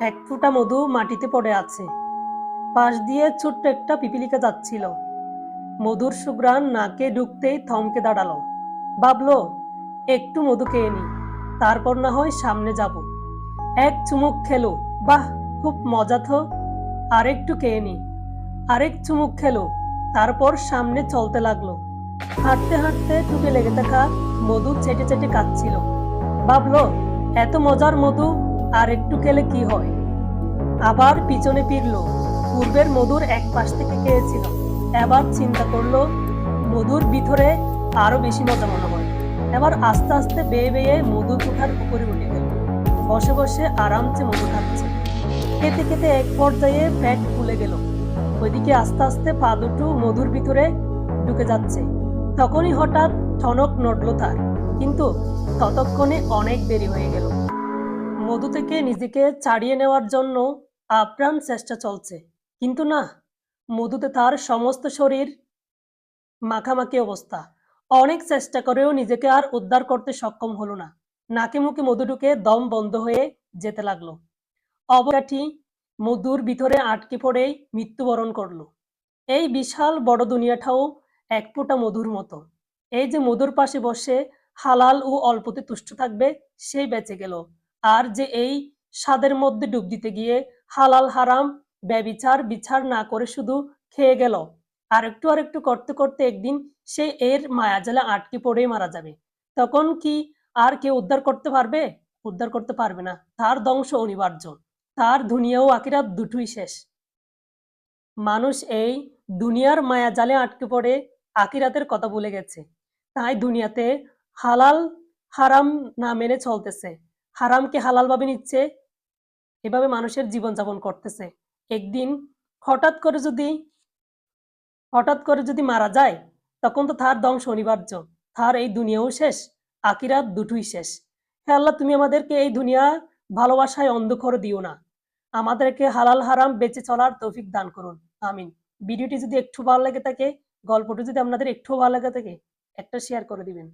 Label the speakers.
Speaker 1: এক ফোঁটা মধু মাটিতে পড়ে আছে। পাশ দিয়ে ছোট্ট একটা পিপিলিকা যাচ্ছিল। মধুর সুঘ্রাণ নাকে ঢুকতেই থমকে দাঁড়ালো। ভাবলো, একটু মধু খেয়ে নি, তারপর না হয় সামনে যাব। এক চুমুক খেলো, বাহ, খুব মজা তো। আরেকটু খেয়ে নি। আরেক চুমুক খেলো, তারপর সামনে চলতে লাগলো। হাঁটতে হাঁটতে ঠুকে লেগে থাকা মধু চেটে চেটে কাচ্ছিল। ভাবলো, এত মজার মধু আর একটু খেলে কি হয়। আবার পিছনে ফিরল। পূর্বের মধুর এক পাশ থেকে খেয়েছিল। এবার চিন্তা করলো, মধুর ভিতরে আরো বেশি মজা মনে হয়। এবার আস্তে আস্তে বেয়ে বেয়ে মধু কুঠার উপরে উঠে গেল। বসে বসে আরামসে মধু খাচ্ছে। খেতে খেতে এক পর্যায়ে পেট ফুলে গেল। ওইদিকে আস্তে আস্তে পা দুটো মধুর ভিতরে ঢুকে যাচ্ছে। তখনই হঠাৎ ঠনক নড়ল তার, কিন্তু ততক্ষণে অনেক দেরি হয়ে গেল। মধু থেকে নিজেকে ছাড়িয়ে নেওয়ার জন্য আপ্রাণ চেষ্টা চলছে, কিন্তু না, মধুতে তার সমস্ত শরীর মাখামাখি অবস্থা। অনেক চেষ্টা করেও নিজেকে আর উদ্ধার করতে সক্ষম হলো না। নাকে মুখে মধু ঢুকে দম বন্ধ হয়ে যেতে লাগলো। অবকাঠি মধুর ভিতরে আটকে পড়েই মৃত্যুবরণ করলো। এই বিশাল বড় দুনিয়াটাও এক ফোঁটা মধুর মতো। এই যে মধুর পাশে বসে হালাল ও অল্পতে তুষ্ট থাকবে, সেই বেঁচে গেল। আর যে এই স্বাদের মধ্যে ডুব দিতে গিয়ে হালাল হারাম ব্যভিচার বিচার না করে শুধু খেয়ে গেল, আরেকটু আরেকটু করতে করতে একদিন সে এর মায়াজালে আটকে পড়েই মারা যাবে। তখন কি আর কেউ উদ্ধার করতে পারবে? উদ্ধার করতে পারবে না। তার ধ্বংস অনিবার্য। তার দুনিয়া ও আখিরাত দুটোই শেষ। মানুষ এই দুনিয়ার মায়াজালে আটকে পড়ে আখিরাতের কথা ভুলে গেছে। তাই দুনিয়াতে হালাল হারাম না মেনে চলতেছে, হারামকে হালাল ভাবে নিচ্ছে। এভাবে মানুষের জীবনযাপন করতেছে। একদিন হঠাৎ করে যদি হঠাৎ করে যদি মারা যায়, তখন তো তার ধ্বংস অনিবার্য। তার এই দুনিয়াও শেষ, আখিরাত দুটোই শেষ। হে আল্লাহ, তুমি আমাদেরকে এই দুনিয়া ভালোবাসায় অন্ধ করে দিও না। আমাদেরকে হালাল হারাম বেঁচে চলার তৌফিক দান করুন। আমিন। ভিডিওটি যদি একটু ভালো লেগে থাকে, গল্পটি যদি আপনাদের একটু ভালো লেগে থাকে, একটা শেয়ার করে দিবেন।